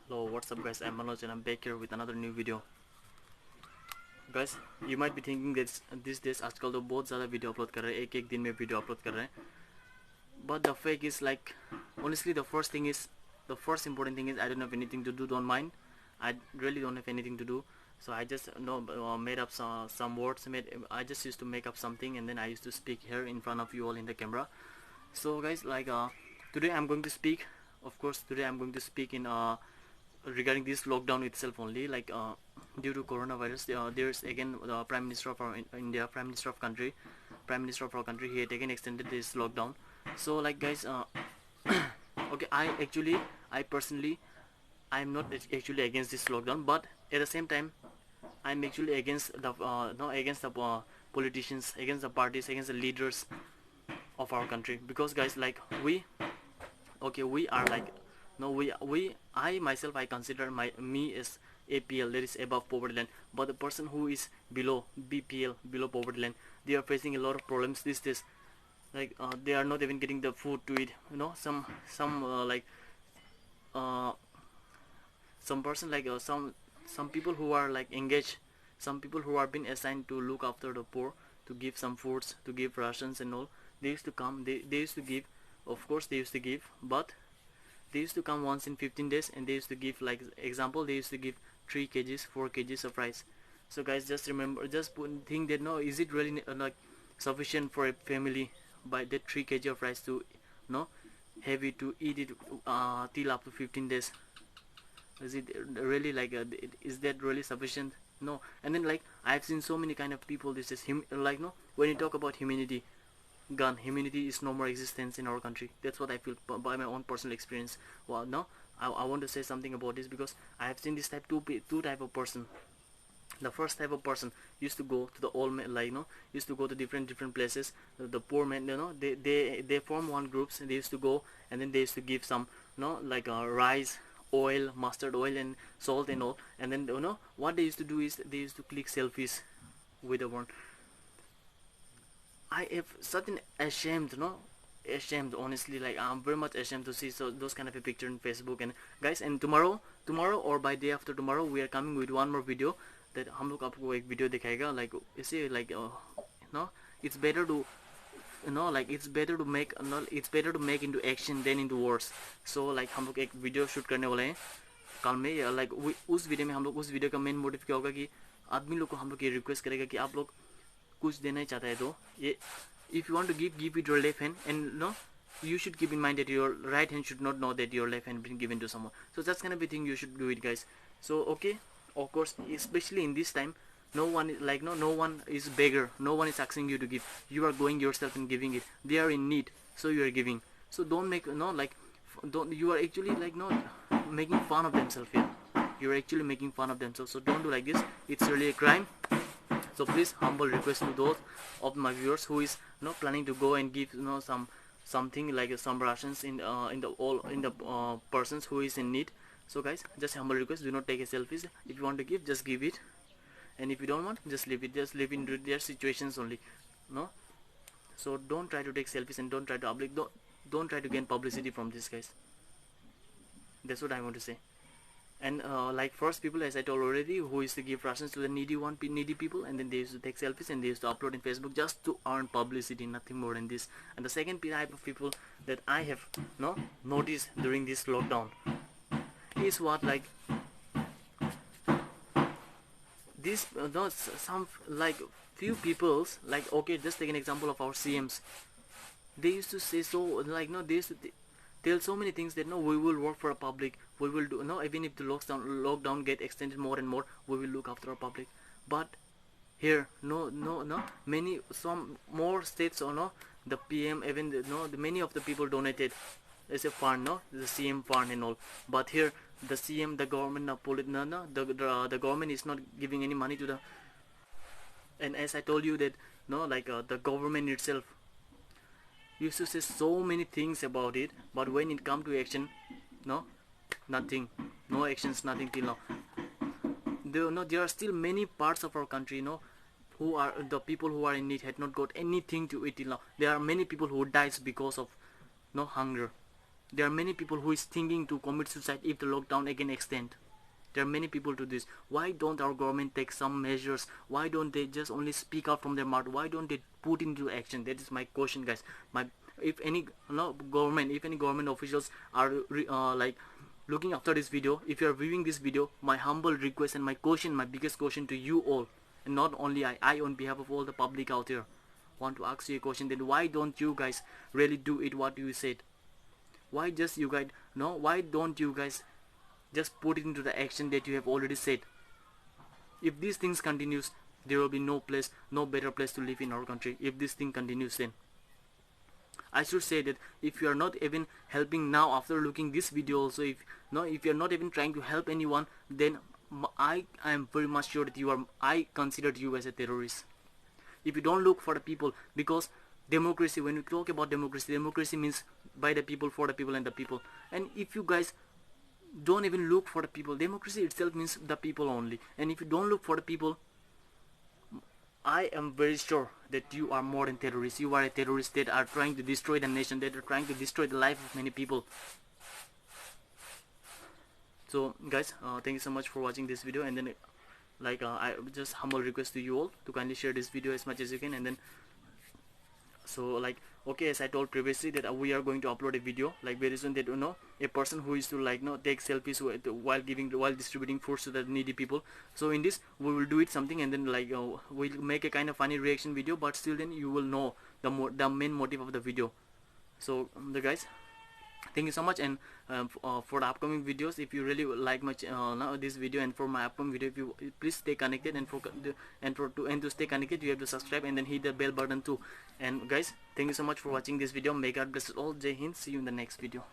Hello, what's up guys, I'm Manoj and I'm back here with another new video. Guys, you might be thinking that these days आजकल तो बहुत ज़्यादा video upload कर रहे हैं, एक दिन में वीडियो अपलोड कर रहे हैं. But the fake is like, honestly the first important thing is I don't have anything to do, don't mind. I really don't have anything to do. So I just made up some words, I just used to make up something and then I used to speak here in front of you all in the camera. So guys, like today I'm going to speak, of course today I'm going to speak in regarding this lockdown itself only, like due to coronavirus. There's again the Prime Minister of our India, Prime Minister of our country, he had again extended this lockdown. So like guys, okay, I personally, I'm not actually against this lockdown, but at the same time I'm actually against the politicians, against the parties, against the leaders of our country. Because guys, like we are like, no, I myself, I consider me as APL, that is above poverty line, but the person who is below BPL, below poverty line, they are facing a lot of problems these days. Like they are not even getting the food to eat, some some person, like some people who are like engaged, some people who are been assigned to look after the poor, to give some foods, to give rations and all. They used to come, they used to give, of course they used to give, but they used to come once in 15 days and they used to give, like example, they used to give 3 kgs 4 kgs of rice. So guys, just remember, think that, no, is it really like sufficient for a family by that 3 kg of rice to have it to eat it till up to 15 days? Is it really like is that really sufficient? No. And then like I've seen so many kind of people, this is like, no, when you talk about humanity, humanity is no more existence in our country. That's what I feel by my own personal experience. Well, no, I want to say something about this because I have seen this two type of person. The first type of person used to go to the old man, like, used to go to different places. The poor men, they form one groups and they used to go, and then they used to give some, like rice, oil, mustard oil and salt and all. And then what they used to do is they used to click selfies with the one. I have certain ashamed, honestly, like I'm very much ashamed to see those kind of a picture in Facebook. And guys, and tomorrow or by day after tomorrow we are coming with one more video that हम लोग आपको एक video दिखाएगा, like ऐसे like it's better to like it's better to make into action than into words. So like हम लोग एक video shoot करने वाले हैं कल में, like उस वीडियो में हम लोग, उस वीडियो का मेन मोटिव क्या होगा कि आदमी लोग को हम लोग ये रिक्वेस्ट करेगा कि आप लोग कुछ देना ही चाहता है तो ये, if you want to give with your left hand, and you should keep in mind that your right hand should not know that your left hand been given to someone. So that's kind of a thing you should do it, guys. So okay, of course, especially in this time, no one is like, no one is beggar, no one is asking you to give. You are going yourself and giving it. They are in need, so you are giving. So don't make don't, you are actually like making fun of themselves here. You are actually making fun of themselves. So don't do like this. It's really a crime. So please, humble request to those of my viewers who is planning to go and give something like some rations in the persons who is in need. So guys, just humble request, do not take a selfies. If you want to give, just give it, and if you don't want, just leave it. Just live in their situations only. So don't try to take selfies and don't try to don't try to gain publicity from this, guys. That's what I want to say. And like first people, as I told already, who used to give rations to the needy people, and then they used to take selfies and they used to upload in Facebook just to earn publicity, nothing more than this. And the second type of people that I have noticed during this lockdown is what, like this some like few peoples, like, okay, just take an example of our CMs. They used to say, so like, they used to tell so many things that we will work for a public, we will do, even if the lockdown get extended more and more, we will look after our public. But here, many, some more states, or the PM, even the many of the people donated as a fund, the CM fund and all. But here the CM, the government, the government is not giving any money to the. And as I told you that the government itself used to say so many things about it, but when it come to action, nothing, no actions, nothing till now. There are still many parts of our country, who are the people who are in need had not got anything to eat till now. There are many people who dies because of hunger. There are many people who is thinking to commit suicide if the lockdown again extend. There are many people to this. Why don't our government take some measures? Why don't they just only speak out from their mouth? Why don't they put into action? That is my question, guys. If any government officials are like looking after this video, if you are viewing this video, my humble request and my question, my biggest question to you all, and not only I on behalf of all the public out there, want to ask you a question. Then why don't you guys really do it what you said? Why just you guys why don't you guys just put it into the action that you have already said? If these things continues, there will be no better place to live in our country. If this thing continues, then I should say that if you are not even helping now after looking this video also, if you are not even trying to help anyone, then I am very much sure that I considered you as a terrorist. If you don't look for the people, because democracy, when we talk about democracy means by the people, for the people, and the people. And if you guys don't even look for the people, democracy itself means the people only. And if you don't look for the people, I am very sure that you are more than terrorists. You are a terrorist that are trying to destroy the nation, that are trying to destroy the life of many people. So guys, thank you so much for watching this video. And then I just humble request to you all to kindly share this video as much as you can. And then okay, as I told previously that we are going to upload a video very soon, that a person who is to take selfies while distributing foods to the needy people. So in this we will do it something, and then we'll make a kind of funny reaction video, but still then you will know the main motive of the video. So the guys, thank you so much. And for the upcoming videos, if you really like this video, and for my upcoming video, if you please stay connected, and to stay connected you have to subscribe and then hit the bell button too. And guys, thank you so much for watching this video. May God bless us all. Jai Hind. See you in the next video.